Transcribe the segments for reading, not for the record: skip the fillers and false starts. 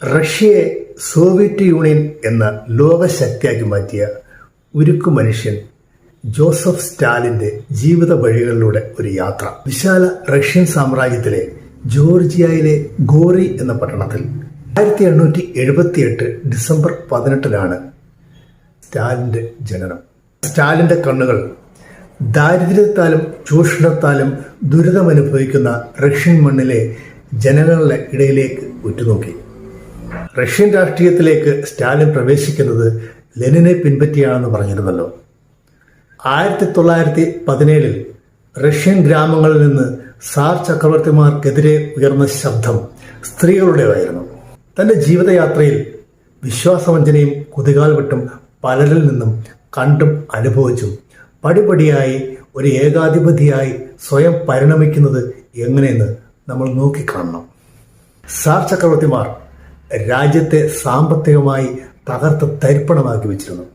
റഷ്യയെ Soviet union എന്ന ലോകശക്തിയാക്കി മാറ്റിയ ഉരുക്കു മനുഷ്യൻ ജോസഫ് സ്റ്റാലിന്റെ ജീവിത വഴികളിലൂടെ ഒരു യാത്ര. വിശാല റഷ്യൻ സാമ്രാജ്യത്തിലെ ജോർജിയയിലെ ഗോറി എന്ന പട്ടണത്തിൽ 1878 ഡിസംബർ 18 സ്റ്റാലിന്റെ ജനനം. സ്റ്റാലിന്റെ കണ്ണുകൾ ദാരിദ്ര്യത്താലും ചൂഷണത്താലും ദുരിതമനുഭവിക്കുന്ന റഷ്യൻ മണ്ണിലെ ജനങ്ങളുടെ ഇടയിലേക്ക് ഉറ്റുനോക്കി. റഷ്യൻ രാഷ്ട്രീയത്തിലേക്ക് സ്റ്റാലിൻ പ്രവേശിക്കുന്നത് ലെനിനെ പിൻപറ്റിയാണെന്ന് പറഞ്ഞിരുന്നല്ലോ. 1917 റഷ്യൻ ഗ്രാമങ്ങളിൽ നിന്ന് സാർ ചക്രവർത്തിമാർക്കെതിരെ ഉയർന്ന ശബ്ദം സ്ത്രീകളുടേതായിരുന്നു. തന്റെ ജീവിതയാത്രയിൽ വിശ്വാസവഞ്ചനയും കുതികാൽവെട്ടും പലരിൽ നിന്നും കണ്ടും അനുഭവിച്ചും പടിപടിയായി ഒരു ഏകാധിപതിയായി സ്വയം പരിണമിക്കുന്നത് എങ്ങനെയെന്ന് നമ്മൾ നോക്കിക്കാണണം. സാർ ചക്രവർത്തിമാർ രാജ്യത്തെ സാമ്പത്തികമായി തകർത്ത് തരിപ്പണമാക്കി വെച്ചിരുന്നു.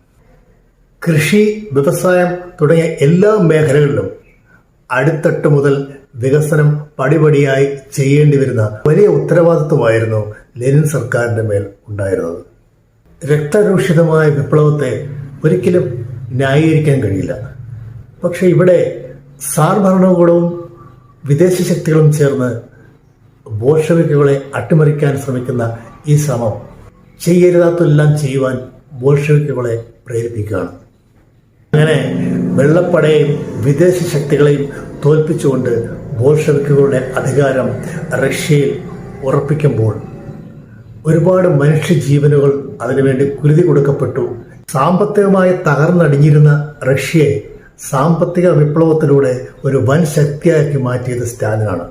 കൃഷി, വ്യവസായം തുടങ്ങിയ എല്ലാ മേഖലകളിലും അടിത്തട്ട് മുതൽ വികസനം പടിപടിയായി ചെയ്യേണ്ടി വരുന്ന വലിയ ഉത്തരവാദിത്വമായിരുന്നു ലെനിൻ സർക്കാരിന്റെ മേൽ ഉണ്ടായിരുന്നത്. രക്തരൂഷിതമായ വിപ്ലവത്തെ ഒരിക്കലും ന്യായീകരിക്കാൻ കഴിയില്ല. പക്ഷെ ഇവിടെ സാർ ഭരണകൂടവും വിദേശ ശക്തികളും ചേർന്ന് ബോൾഷെവിക്കുകളെ അട്ടിമറിക്കാൻ ശ്രമിക്കുന്ന ഈ ശ്രമം ചെയ്യരുതാത്തെല്ലാം ചെയ്യുവാൻ ബോൾഷെവിക്കുകളെ പ്രേരിപ്പിക്കുകയാണ്. അങ്ങനെ വെള്ളപ്പടയെയും വിദേശ ശക്തികളെയും തോൽപ്പിച്ചുകൊണ്ട് ബോൾഷെവിക്കുകളുടെ അധികാരം റഷ്യയിൽ ഉറപ്പിക്കുമ്പോൾ ഒരുപാട് മനുഷ്യജീവനുകൾ അതിനുവേണ്ടി കുരുതി കൊടുക്കപ്പെട്ടു. സാമ്പത്തികമായി തകർന്നടിഞ്ഞിരുന്ന റഷ്യയെ സാമ്പത്തിക വിപ്ലവത്തിലൂടെ ഒരു വൻ ശക്തിയാക്കി മാറ്റിയത് സ്റ്റാലിനാണ്.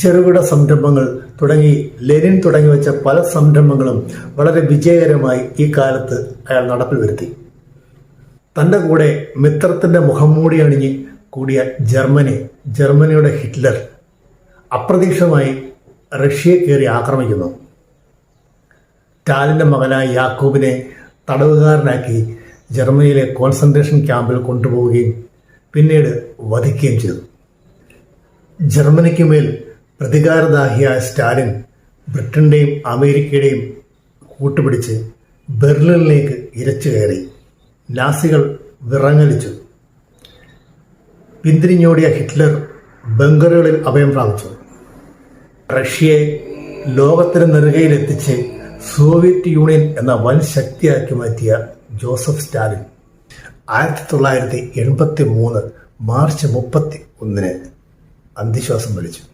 ചെറുകിട സംരംഭങ്ങൾ തുടങ്ങി ലെനിൻ തുടങ്ങി വെച്ച പല സംരംഭങ്ങളും വളരെ വിജയകരമായി ഈ കാലത്ത് അയാൾ നടപ്പിൽ വരുത്തി. തൻ്റെ കൂടെ മിത്രത്തിന്റെ മുഖംമൂടി അണിഞ്ഞ് കൂടിയ ജർമ്മനിയുടെ ഹിറ്റ്ലർ അപ്രതീക്ഷിതമായി റഷ്യയെ കയറി ആക്രമിക്കുന്നു. സ്റ്റാലിന്റെ മകനായ യാക്കോബിനെ തടവുകാരനാക്കി ജർമ്മനിയിലെ കോൺസെൻട്രേഷൻ ക്യാമ്പിൽ കൊണ്ടുപോവുകയും പിന്നീട് വധിക്കുകയും ചെയ്തു. ജർമ്മനിക്ക് മേൽ പ്രതികാരദാഹിയായ സ്റ്റാലിൻ ബ്രിട്ടന്റെയും അമേരിക്കയുടെയും കൂട്ടുപിടിച്ച് ബെർലിനിലേക്ക് ഇരച്ചു കയറി. നാസികൾ വിറങ്ങലിച്ചു. പിന്തിരിഞ്ഞോടിയ ഹിറ്റ്ലർ ബങ്കറുകളിൽ അഭയം പ്രാപിച്ചു. റഷ്യയെ ലോകത്തിന് നെറുകയിലെത്തിച്ച് സോവിയറ്റ് യൂണിയൻ എന്ന വൻ ശക്തിയാക്കി മാറ്റിയ ജോസഫ് സ്റ്റാലിൻ 1983 മാർച്ച് 31 അന്ത്യശ്വാസം വലിച്ചു.